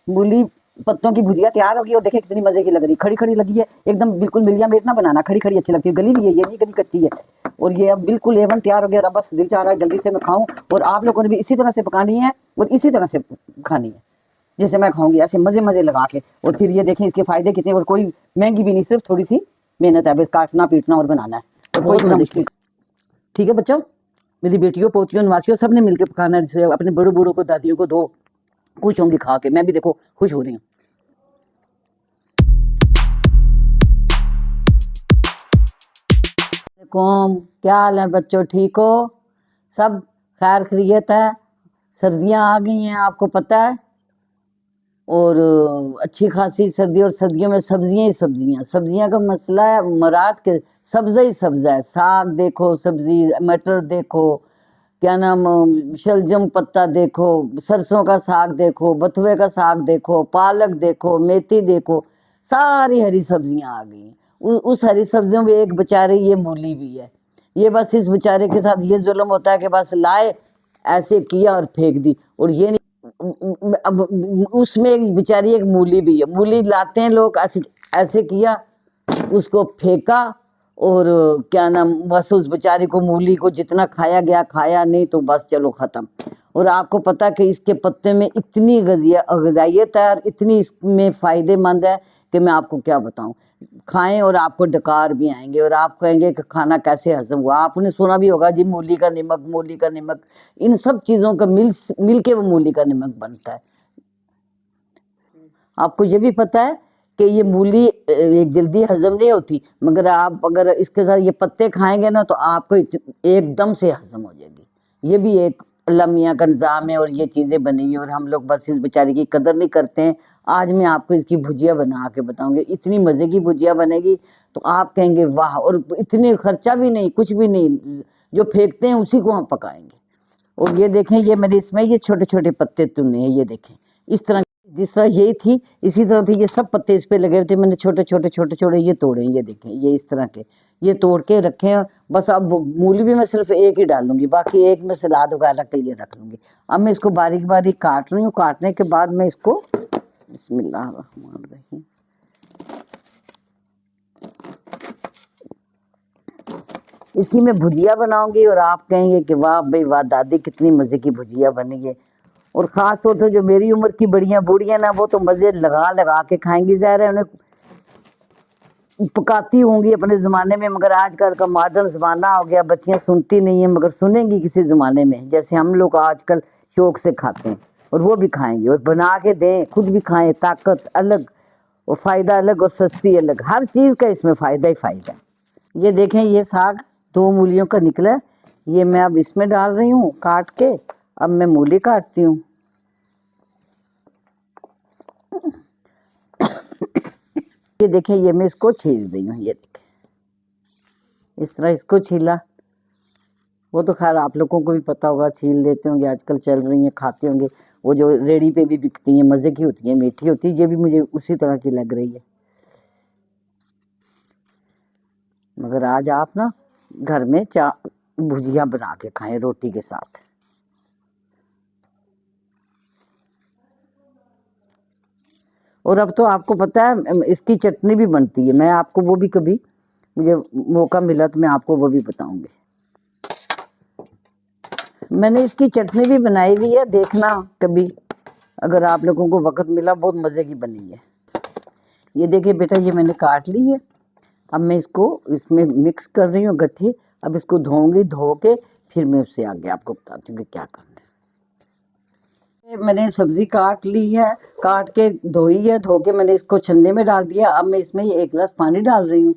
मूली पत्तों की भुजिया तैयार होगी और देखिए कितनी मजे की लग रही, खड़ी खड़ी लगी है एकदम, बिल्कुल मिलिया मेट ना बनाना, खड़ी खड़ी अच्छी लगती है, गली भी है, ये नहीं गली कच्ची है। और ये अब बिल्कुल एवन तैयार हो गया। अब बस दिल चाह रहा है जल्दी से मैं खाऊं, और आप लोगों ने भी इसी तरह से पकानी है और इसी तरह से खानी है जैसे मैं खाऊंगी, ऐसे मजे मजे लगा के। और फिर ये देखें इसके फायदे कितने, और कोई महंगी भी नहीं, सिर्फ थोड़ी सी मेहनत है, बस काटना पीटना और बनाना है, और कोई इतना मुश्किल। ठीक है बच्चों, मेरी बेटियों पोतियों नवासियों सबने मिलकर पकाना है, जैसे अपने बड़ों बूढ़ों को दादियों को दो, खुश होंगी खा के, मैं भी देखो खुश हो रही हूँ। क्या हाल है बच्चों, ठीक हो सब, खैर खैरियत है। सर्दियाँ आ गई हैं आपको पता है, और अच्छी खासी सर्दी, और सर्दियों में सब्जियां ही सब्जियां, सब्जियां का मसला है मराद के, सब्जा ही सब्जा है, साग देखो, सब्जी मटर देखो, क्या नाम शलजम पत्ता देखो, सरसों का साग देखो, बथुए का साग देखो, पालक देखो, मेथी देखो, सारी हरी सब्जियां आ गई हैं। उस हरी सब्जियों में एक बेचारे ये मूली भी है। ये बस इस बेचारे के साथ ये जुल्म होता है कि बस लाए ऐसे किया और फेंक दी, और ये नहीं, अब उसमें एक बेचारी एक मूली भी है, मूली लाते हैं लोग, ऐसे ऐसे किया, उसको फेंका, और क्या नाम बस उस बेचारी को मूली को जितना खाया गया खाया, नहीं तो बस चलो खत्म। और आपको पता कि इसके पत्ते में इतनी ग़िज़ाइयत है और इतनी इसमें फ़ायदेमंद है कि मैं आपको क्या बताऊं। खाएं और आपको डकार भी आएंगे, और आप कहेंगे कि खाना कैसे हजम हुआ। आपने सुना भी होगा जी, मूली का नमक, मूली का नमक, इन सब चीज़ों का मिल के वो मूली का नमक बनता है। आपको ये भी पता है कि ये मूली एक जल्दी हजम नहीं होती, मगर आप अगर इसके साथ ये पत्ते खाएंगे ना तो आपको एकदम से हजम हो जाएगी। ये भी एक अल्लाह मियाँ का निज़ाम है, और ये चीज़ें बनी हुई, और हम लोग बस इस बेचारी की कदर नहीं करते हैं। आज मैं आपको इसकी भुजिया बना के बताऊंगी, इतनी मज़े की भुजिया बनेगी तो आप कहेंगे वाह, और इतने खर्चा भी नहीं, कुछ भी नहीं, जो फेंकते हैं उसी को हम पकाएंगे। और ये देखें, ये मेरे इसमें ये छोटे छोटे पत्ते चुने हैं, ये देखें इस तरह, जिस तरह यही थी इसी तरह थी, ये सब पत्ते इस पे लगे हुए थे, मैंने छोटे छोटे छोटे छोटे ये तोड़े, ये देखें ये इस तरह के, ये तोड़ के रखे हैं। बस अब मूली भी मैं सिर्फ एक ही डालूंगी, बाकी एक मैं सलाद वगैरह के लिए रख लूंगी। अब मैं इसको बारीक बारीक काट रही हूँ, काटने के बाद मैं इसको बिस्मिल्लाह रहमान रहीम, इसकी मैं भुजिया बनाऊंगी, और आप कहेंगे कि वाह भाई वाह दादी कितनी मज़े की भुजिया बनी है। और ख़ास तौर से जो मेरी उम्र की बड़ियाँ बूढ़ियाँ ना, वो तो मज़े लगा लगा के खाएंगी, ज़ाहिर है उन्हें पकाती होंगी अपने ज़माने में, मगर आजकल का मॉडर्न ज़माना हो गया, बच्चियाँ सुनती नहीं हैं, मगर सुनेंगी किसी ज़माने में, जैसे हम लोग आजकल शौक़ से खाते हैं, और वो भी खाएंगे, और बना के दें खुद भी खाएं, ताकत अलग और फ़ायदा अलग और सस्ती अलग, हर चीज़ का इसमें फ़ायदा ही फ़ायदा है। ये देखें ये साग 2 मूलियों का निकला, ये मैं अब इसमें डाल रही हूँ काट के। अब मैं मूली काटती हूँ, ये देखें ये मैं इसको छील रही हूँ, ये देखें इस तरह इसको छीला। वो तो खैर आप लोगों को भी पता होगा, छील लेते होंगे, आजकल चल रही हैं, खाते होंगे, वो जो रेडी पे भी बिकती हैं, मज़े की होती है, मीठी होती है, ये भी मुझे उसी तरह की लग रही है। मगर आज आप ना घर में भुजिया बना के खाएं रोटी के साथ। और अब तो आपको पता है इसकी चटनी भी बनती है, मैं आपको वो भी कभी मुझे मौका मिला तो मैं आपको वो भी बताऊंगी। मैंने इसकी चटनी भी बनाई हुई है, देखना कभी अगर आप लोगों को वक्त मिला, बहुत मज़े की बनी है। ये देखिए बेटा, ये मैंने काट ली है, अब मैं इसको इसमें मिक्स कर रही हूँ गट्ठी। अब इसको धोऊंगी, धो के फिर मैं उससे आगे आपको बताती हूँ कि क्या करना है। मैंने सब्जी काट ली है, काट के धोई है, धो के मैंने इसको छन्ने में डाल दिया। अब मैं इसमें 1 गिलास पानी डाल रही हूँ,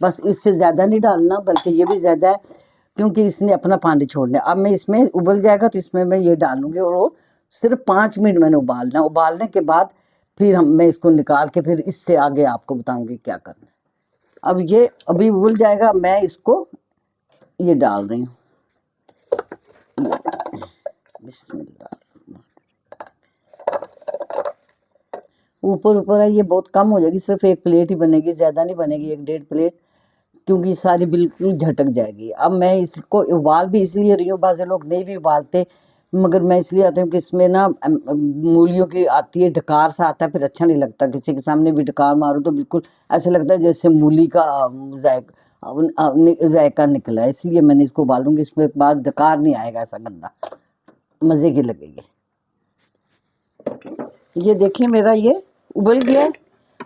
बस इससे ज़्यादा नहीं डालना, बल्कि ये भी ज़्यादा है क्योंकि इसने अपना पानी छोड़ना है। अब मैं इसमें उबल जाएगा तो इसमें मैं ये डालूंगी, और सिर्फ 5 मिनट मैंने उबालना है। उबालने के बाद फिर मैं इसको निकाल के फिर इससे आगे आपको बताऊंगी क्या करना है। अब ये अभी उबल जाएगा, मैं इसको ये डाल रही हूँ, बिस्मिल्लाह। ऊपर ऊपर है, ये बहुत कम हो जाएगी, सिर्फ 1 प्लेट ही बनेगी, ज़्यादा नहीं बनेगी, 1-1.5 प्लेट, क्योंकि सारी बिल्कुल झटक जाएगी। अब मैं इसको उबाल भी इसलिए रही हूँ, बाज़ लोग नहीं भी उबालते, मगर मैं इसलिए आती हूँ कि इसमें ना मूलियों की आती है, ढकार सा आता है, फिर अच्छा नहीं लगता। किसी के सामने भी ढकार मारो तो बिल्कुल ऐसा लगता है जैसे मूली का जायका निकला है। इसलिए मैंने इसको उबालूंगी, इसमें बाद ढकार नहीं आएगा, ऐसा गंदा, मजे की लगेगी। ये देखिए मेरा ये उबल गया।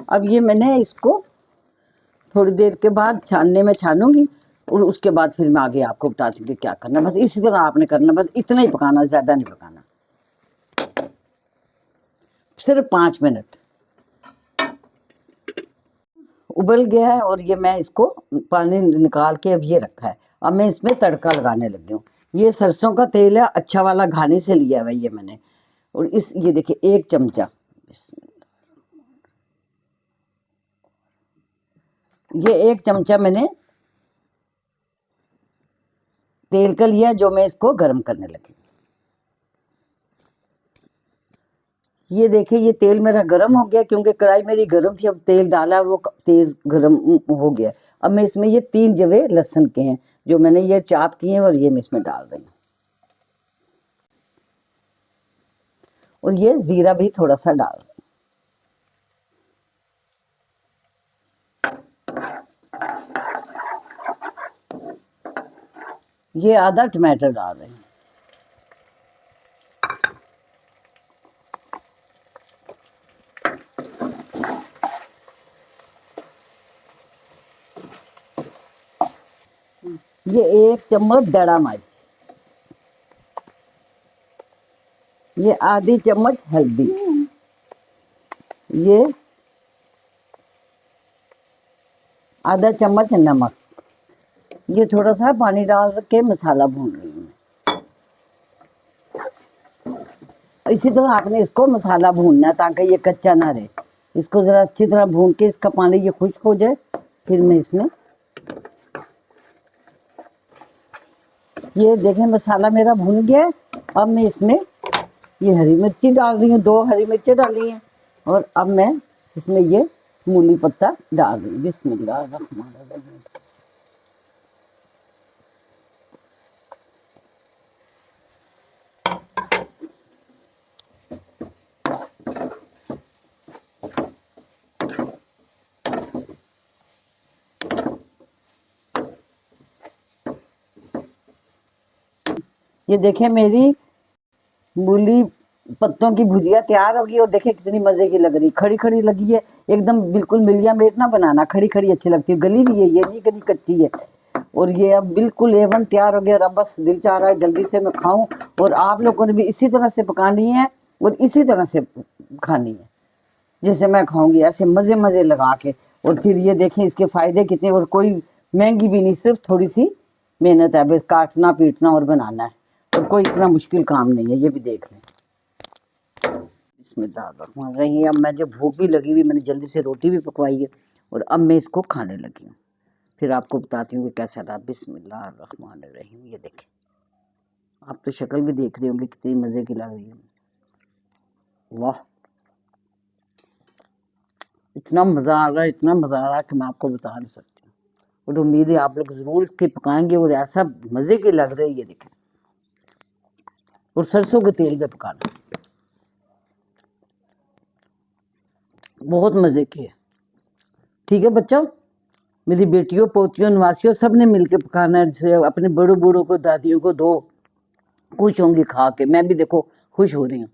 अब ये मैंने इसको थोड़ी देर के बाद छानने में छानूंगी, और उसके बाद फिर मैं आगे आपको बताती हूँ कि क्या करना। बस इसी तरह आपने करना, बस इतना ही पकाना, ज्यादा नहीं पकाना, सिर्फ 5 मिनट। उबल गया है और ये मैं इसको पानी निकाल के अब ये रखा है। अब मैं इसमें तड़का लगाने लगी हूँ। ये सरसों का तेल है, अच्छा वाला, घानी से लिया हुआ ये मैंने। और इस ये देखिए 1 चमचा, ये 1 चमचा मैंने तेल का लिया, जो मैं इसको गर्म करने लगी। ये देखिए ये तेल मेरा गर्म हो गया, क्योंकि कढ़ाई मेरी गर्म थी। अब तेल डाला, वो तेज गर्म हो गया। अब मैं इसमें ये 3 जवे लहसुन के हैं जो मैंने ये चाप किए हैं, और ये मैं इसमें डाल रही हूँ। और ये जीरा भी थोड़ा सा डाल, ये आधा टमाटर डाल रहे हैं। ये 1 चम्मच दड़ा मिर्च, ये आधी चम्मच हल्दी, ये आधा चम्मच नमक। ये थोड़ा सा पानी डाल के मसाला भून रही हूँ। इसी तरह आपने इसको मसाला भूनना है ताकि ये कच्चा ना रहे। इसको जरा अच्छी तरह भून के इसका पानी ये खुश्क हो जाए, फिर मैं इसमें ये देखें मसाला मेरा भून गया। अब मैं इसमें ये हरी मिर्ची डाल रही हूँ, 2 हरी मिर्ची डाली हैं। और अब मैं इसमें ये मूली पत्ता डाल रही हूँ। बिस्मिल्लाहिर्रहमानिर्रहीम। ये देखें मेरी मूली पत्तों की भुजिया तैयार होगी, और देखें कितनी मजे की लग रही, खड़ी खड़ी लगी है एकदम, बिल्कुल मिलिया मेट ना बनाना, खड़ी खड़ी अच्छी लगती है, गली भी है, ये नहीं गली कच्ची है। और ये अब बिल्कुल A1 तैयार हो गया। अब बस दिल चाह रहा है जल्दी से मैं खाऊं, और आप लोगों ने भी इसी तरह से पकानी है और इसी तरह से खानी है जैसे मैं खाऊंगी, ऐसे मजे मजे लगा के। और फिर ये देखें इसके फायदे कितने, और कोई महंगी भी नहीं, सिर्फ थोड़ी सी मेहनत है, बस काटना पीटना और बनाना है, और कोई इतना मुश्किल काम नहीं है। ये भी देख लें। बिस्मिल्लाहिर्रहमानिर्रहीम। अब मैं जब भूख भी लगी हुई, मैंने जल्दी से रोटी भी पकवाई है, और अब मैं इसको खाने लगी हूँ। फिर आपको बताती हूँ कि कैसा रहा। बिस्मिल्लाहिर्रहमानिर्रहीम। ये देखें, आप तो शक्ल भी देख रहे होंगे कितनी मज़े की लग रही है। वाह, इतना मज़ा आ रहा है, इतना मज़ा आ रहा है कि मैं आपको बता नहीं सकती हूँ। और उम्मीद है आप लोग ज़रूर इसके पकाएंगे, और ऐसा मज़े की लग रही है। ये देखें, और सरसों के तेल में पकाना, बहुत मज़े की है। ठीक है बच्चों, मेरी बेटियों पोतियों नवासियों सब ने मिलकर पकाना है। जैसे अपने बड़ों बूढ़ों को, दादियों को दो, खुश होंगी खा के। मैं भी देखो खुश हो रही हूँ।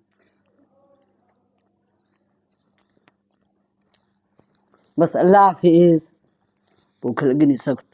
बस अल्लाह हाफिज, भूख लगी नहीं सकती।